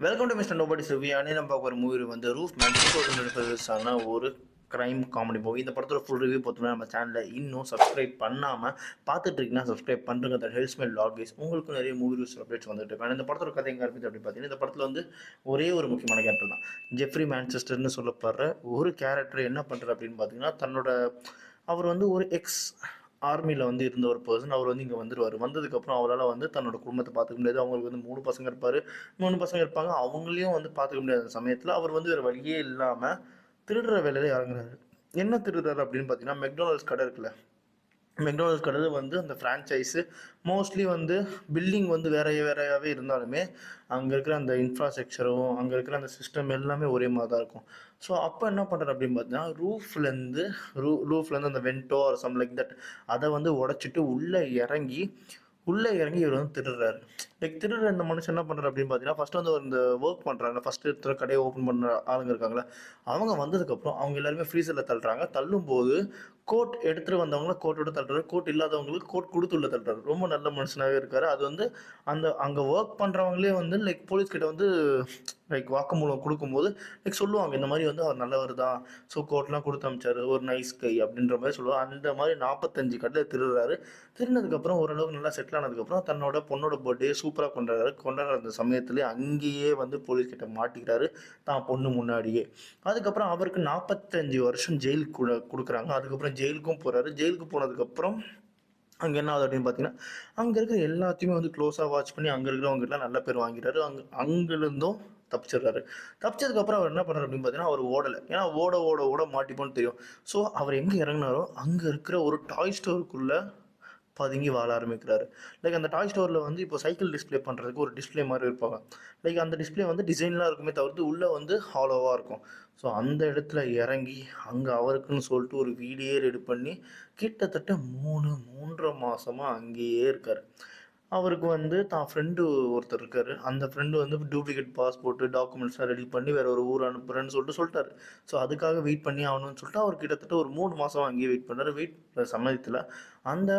Welcome to mister nobody's review. நம்ம பார்க்க ஒரு மூவி வந்து ரூஃப் மேன் 2025 ஒரு கிரைம் காமெடி மூவி. இந்த படத்தோட ஃபுல் ரிவ்யூ பார்த்தோம்னா நம்ம சேனலில் இன்னும் சப்ஸ்கிரைப் பண்ணாமல் பார்த்துட்டு இருக்கீங்கன்னா சப்ஸ்கிரைப் பண்ணுறங்க. That helps my logs. உங்களுக்கு நிறைய மூவி ரிவ்யூஸ் அப்டேட்ஸ் வந்துட்டு இருக்கு. இந்த படத்தோட கதை எங்கே இருக்குது அப்படின்னு பார்த்தீங்கன்னா, இந்த படத்தில் வந்து ஒரே ஒரு முக்கியமான கேரக்டர் தான். ஜெஃப்ரி மேன்செஸ்டர்னு சொல்லப்படுற ஒரு கேரக்டர் என்ன பண்ணுறாரு அப்படின்னு பார்த்தீங்கன்னா, அவர் வந்து ஒரு ஆர்மியில் வந்து இருந்த ஒரு பர்சன். அவர் வந்து இங்கே வந்துடுவார். வந்ததுக்கப்புறம் அவரால் வந்து தன்னோட குடும்பத்தை பார்த்துக்க முடியாது. அவங்களுக்கு வந்து 3 பசங்க இருப்பார். 3 பசங்க இருப்பாங்க. அவங்களையும் வந்து பார்த்துக்க முடியாத சமயத்தில் அவர் வந்து வேறு வழியே இல்லாமல் திருடுற வேலையில் இறங்குறாரு. என்ன திருடுறாரு அப்படின்னு பார்த்தீங்கன்னா, மெக்டொனால்ட்ஸ் கடை இருக்குல்ல, மெக்டொனால்ட்ஸ் கடை வந்து அந்த ஃப்ரான்ச்சைஸு மோஸ்ட்லி வந்து பில்டிங் வந்து வேறையாகவே இருந்தாலுமே அங்கே இருக்கிற அந்த இன்ஃப்ராஸ்ட்ரக்சரும் அங்கே இருக்கிற அந்த சிஸ்டம் எல்லாமே ஒரே மாதிரி தான் இருக்கும். ஸோ அப்போ என்ன பண்ணுறாரு அப்படின்னு பார்த்தீங்கன்னா, ரூஃப்லேருந்து அந்த window or some like that அதை வந்து உடச்சிட்டு உள்ளே இறங்கி இவர் வந்து திருடுறாரு. லைக் திருடுற இந்த மனுஷன் என்ன பண்ணுறாரு அப்படின்னு பார்த்தீங்கன்னா, ஃபஸ்ட்டு வந்து இந்த ஒர்க் பண்ணுறாங்க, ஃபஸ்ட்டு எடுத்துகிற கடையை ஓப்பன் பண்ணுற ஆளுங்க இருக்காங்களே, அவங்க வந்ததுக்கப்புறம் அவங்க எல்லாருமே ஃப்ரீசரில் தள்ளுறாங்க. தள்ளும்போது கோட் எடுத்துகிட்டு வந்தவங்கள கோட்டோட தள்ளுறாரு, கோட் இல்லாதவங்களுக்கு கோட் கொடுத்து உள்ள தள்ளுறாரு. ரொம்ப நல்ல மனுஷனாகவே இருக்காரு. அது வந்து அங்கே ஒர்க் பண்ணுறவங்களே வந்து லைக் போலீஸ்கிட்ட வந்து லைக் வாக்குமூலம் கொடுக்கும்போது லைக் சொல்லுவாங்க, இந்த மாதிரி வந்து அவர் நல்லவர் தான், ஸோ கோர்ட்லாம் கொடுத்து அமிச்சாரு, ஒரு நைஸ் கை அப்படின்ற மாதிரி சொல்லுவாங்க. அந்த மாதிரி 45 கடையில் திருடுறாரு. திருடினதுக்கப்புறம் ஓரளவுக்கு நல்லா செட்டில் ஆனதுக்கப்புறம் தன்னோட பொண்ணோட பர்த்டே சூப்பராக கொண்டாடுற அந்த சமயத்துலேயே அங்கேயே வந்து போலீஸ்கிட்ட மாட்டிக்கிறாரு, தான் பொண்ணு முன்னாடியே. அதுக்கப்புறம் அவருக்கு 45 வருஷம் ஜெயிலுக்கு கொடுக்குறாங்க. அதுக்கப்புறம் ஜெயிலுக்கும் போகிறாரு. ஜெயிலுக்கு போனதுக்கப்புறம் அங்கே என்ன ஆகுது அப்படின்னு பார்த்தீங்கன்னா, அங்கே இருக்கிற எல்லாத்தையுமே வந்து க்ளோஸாக வாட்ச் பண்ணி அங்கே இருக்கிறவங்ககிட்ட நல்ல பேர் வாங்கிட்டாரு. அங்கிருந்தும் தப்பிச்சிடுறாரு. தப்பிச்சதுக்கப்புறம் அவர் என்ன பண்ணுறாரு அப்படின்னு பார்த்தீங்கன்னா, அவர் ஓடலை. ஏன்னா ஓட ஓட ஓட மாட்டிப்போன்னு தெரியும். ஸோ அவர் எங்கே இறங்கினாரோ அங்கே இருக்கிற ஒரு டாய் ஸ்டோருக்குள்ளே பதுங்கி வாழ ஆரம்பிக்கிறாரு. லைக் அந்த டாய் ஸ்டோரில் வந்து இப்போ சைக்கிள் டிஸ்பிளே பண்ணுறதுக்கு ஒரு டிஸ்பிளே மாதிரி இருப்பாங்க. லைக் அந்த டிஸ்பிளே வந்து டிசைன்லாம் இருக்குமே தவிர்த்து உள்ளே வந்து ஹாலோவாக இருக்கும். ஸோ அந்த இடத்துல இறங்கி அங்கே அவருக்குன்னு சொல்லிட்டு ஒரு வீடியே ரெடி பண்ணி கிட்டத்தட்ட 3 மாதமாக அங்கேயே இருக்கார். அவருக்கு வந்து தான் ஃப்ரெண்டு ஒருத்தர் இருக்கார். அந்த ஃப்ரெண்டு வந்து டூப்ளிகேட் பாஸ்போர்ட்டு டாக்குமெண்ட்ஸ்லாம் ரெடி பண்ணி வேறு ஒரு ஊர் அனுப்புகிறேன்னு சொல்லிட்டாரு. ஸோ அதுக்காக வெயிட் பண்ணி ஆகணும்னு சொல்லிட்டு அவர் கிட்டத்தட்ட ஒரு 3 மாதம் அங்கேயே வெயிட் பண்ணுறாரு. வெயிட் பண்ணுற சமயத்தில் அந்த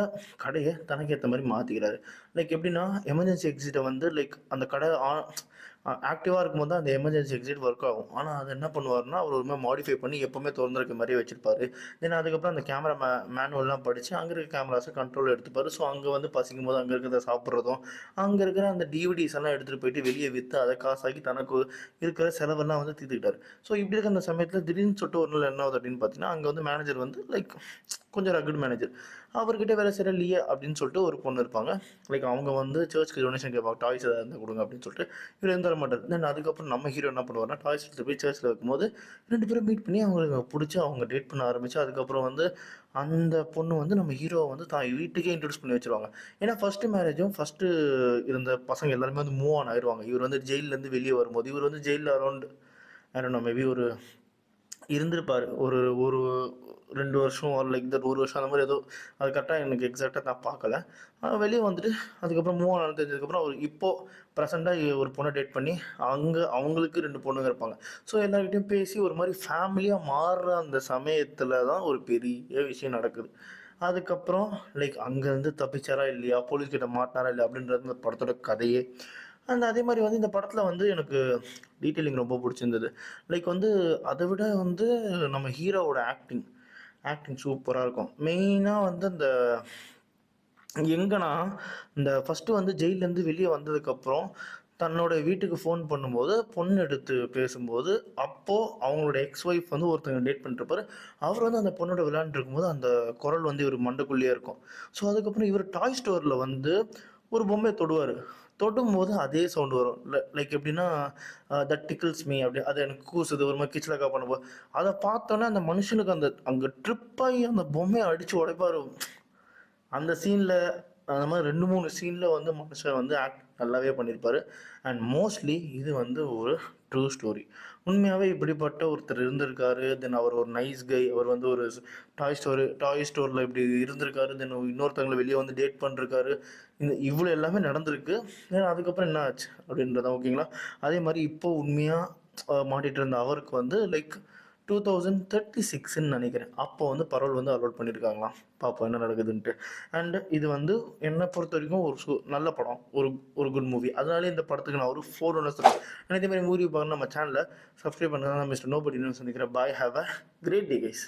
கடையை தனக்கு ஏற்ற மாதிரி மாற்றிக்கிறாரு. லைக் எப்படின்னா, எமர்ஜென்சி எக்ஸிட்டை வந்து லைக் அந்த கடை ஆக்டிவாக இருக்கும்போது தான் அந்த எமர்ஜென்சி எக்ஸிட் ஒர்க் ஆகும். ஆனால் அது என்ன பண்ணுவார்னா, அவர் ஒரு மாதிரி மாடிஃபை பண்ணி எப்போவுமே திறந்துருக்க மாதிரியே வச்சிருப்பாரு. தென் அதுக்கப்புறம் அந்த கேமரா மேனுவல்லாம் படித்து அங்கே இருக்க கேமராஸை கண்ட்ரோல் எடுத்துப்பார். ஸோ அங்கே வந்து பசிக்கும் போது அங்கே இருக்கிறத சாப்பிட்றதும், அங்கே இருக்கிற அந்த டிவிடிஸ் எல்லாம் எடுத்துகிட்டு போயிட்டு வெளியே விற்று அதை காசாக்கி தனக்கு இருக்கிற செலவெல்லாம் வந்து தீர்த்துக்கிட்டார். ஸோ இப்படி இருக்க அந்த சமயத்தில் திடீர்னு சொல்லிட்டு ஒரு நாள் என்ன ஆகுது அப்படின்னு பார்த்தீங்கன்னா, அங்கே வந்து மேனேஜர் வந்து லைக் கொஞ்சம் ரகுட் மேனேஜர், அவர்கிட்ட வேலை செய்கிற லியா அப்படின்னு சொல்லிட்டு ஒரு பொண்ணு இருப்பாங்க. லைக் அவங்க வந்து சர்ச்சுக்கு டொனேஷன் கேட்பாங்க, டாய்ஸ் எதாவது இருந்தால் கொடுங்க அப்படின்னு சொல்லிட்டு. இவர் எந்த தர மாட்டார். தென் அதுக்கப்புறம் நம்ம ஹீரோ என்ன பண்ணுவார்னா, டாய்ஸ் எடுத்து போய் சர்ச்சில் வைக்கும்போது 2 பேரும் மீட் பண்ணி அவங்களுக்கு பிடிச்சி அவங்க டேட் பண்ண ஆரம்பித்து, அதுக்கப்புறம் வந்து அந்த பொண்ணு வந்து நம்ம ஹீரோவை வந்து தான் வீட்டுக்கே இன்ட்ரடியூஸ் பண்ணி வச்சுருவாங்க. ஏன்னா ஃபஸ்ட்டு மேரேஜும் ஃபஸ்ட்டு இருந்த பசங்க எல்லாருமே வந்து மூவ் ஆன் ஆயிடுவாங்க. இவர் வந்து ஜெயிலேருந்து வெளியே வரும்போது, இவர் வந்து ஜெயிலில் around I don't know maybe ஒரு இருந்திருப்பார். ஒரு ஒரு 2 வருஷம் ஆர் லைக் தட் 1 வருஷம் அந்த மாதிரி ஏதோ, அது கரெக்டாக எனக்கு எக்ஸாக்டாக நான் பார்க்கல. வெளியே வந்துட்டு அதுக்கப்புறம் மூவ் ஆன் தெரிஞ்சதுக்கப்புறம் அவர் இப்போது ப்ரெசென்ட்டாக ஒரு பொண்ணை டேட் பண்ணி அவங்களுக்கு 2 பொண்ணுங்க இருப்பாங்க. ஸோ எல்லார்கிட்டையும் பேசி ஒரு மாதிரி ஃபேமிலியாக மாறுற அந்த சமயத்தில் தான் ஒரு பெரிய விஷயம் நடக்குது. அதுக்கப்புறம் லைக் அங்கேருந்து தப்பிச்சாரா இல்லையா, போலீஸ்கிட்ட மாட்டினாரா இல்லையா அப்படின்றது இந்த படத்தோட கதையே. அதே மாதிரி வந்து இந்த படத்தில் வந்து எனக்கு டீட்டெயிலிங் ரொம்ப பிடிச்சிருந்தது. லைக் வந்து அதை விட வந்து நம்ம ஹீரோவோட ஆக்டிங் சூப்பராக இருக்கும். மெயினாக வந்து இந்த எங்கன்னா இந்த ஃபஸ்ட்டு வந்து ஜெயிலேருந்து வெளியே வந்ததுக்கப்புறம் தன்னோட வீட்டுக்கு ஃபோன் பண்ணும்போது பொண்ணு எடுத்து பேசும்போது, அப்போது அவங்களோட எக்ஸ் ஒய்ஃப் வந்து ஒருத்தங்க டேட் பண்ணிட்டுருப்பாரு. அவர் வந்து அந்த பொண்ணோட விளையாண்டுருக்கும்போது அந்த குரல் வந்து இவர் மண்டைக்குள்ளேயே இருக்கும். ஸோ அதுக்கப்புறம் இவர் டாய் ஸ்டோரில் வந்து ஒரு பொம்மையை தொடுவார். தொடும்போது அதே சவுண்டு வரும். லைக் எப்படின்னா, தட் டிக்கிள்ஸ் மீ அப்படி அது எனக்கு கூசுது ஒரு மாதிரி கிச்லக்கா பண்ணும்போது, அதை பார்த்தோன்னே அந்த மனுஷனுக்கு அங்கே ட்ரிப் ஆகி அந்த பொம்மையை அடித்து உடைப்பாரு. அந்த சீனில் அந்த மாதிரி 2, 3 சீனில் வந்து மனுஷன் வந்து ஆக்ட் நல்லாவே பண்ணியிருப்பார். அண்ட் மோஸ்ட்லி இது வந்து ஒரு ட்ரூ ஸ்டோரி. உண்மையாகவே இப்படிப்பட்ட ஒருத்தர் இருந்திருக்காரு. தென் அவர் ஒரு நைஸ் கை. அவர் வந்து ஒரு டாய் ஸ்டோரில் இப்படி இருந்திருக்காரு. தென் இன்னொருத்தவங்களை வெளியே வந்து டேட் பண்ணிருக்காரு. இவ்வளோ எல்லாமே நடந்திருக்கு. தென் அதுக்கப்புறம் என்ன ஆச்சு அப்படின்றதான் ஓகேங்களா. அதே மாதிரி இப்போ உண்மையாக மாட்டிகிட்டு இருந்த அவருக்கு வந்து லைக் 2036ன்னு நினைக்கிறேன். அப்போ வந்து பரோல் வந்து அலோட் பண்ணியிருக்காங்களாம். பார்ப்போம் என்ன நடக்குதுன்ட்டு. அண்ட் இது வந்து என்னை பொறுத்த வரைக்கும் ஒரு நல்ல படம். ஒரு ஒரு குட் மூவி. அதனாலே இந்த படத்துக்கு நான் ஒரு 4 ஒன்று சொல்லுவேன். இதே மாதிரி மூவி பார்க்க நம்ம சேனலை சப்ஸ்கிரைப் பண்ணுங்க. மிஸ்டர் நோபடி சந்திக்கிறேன். Bye. Have a great day guys.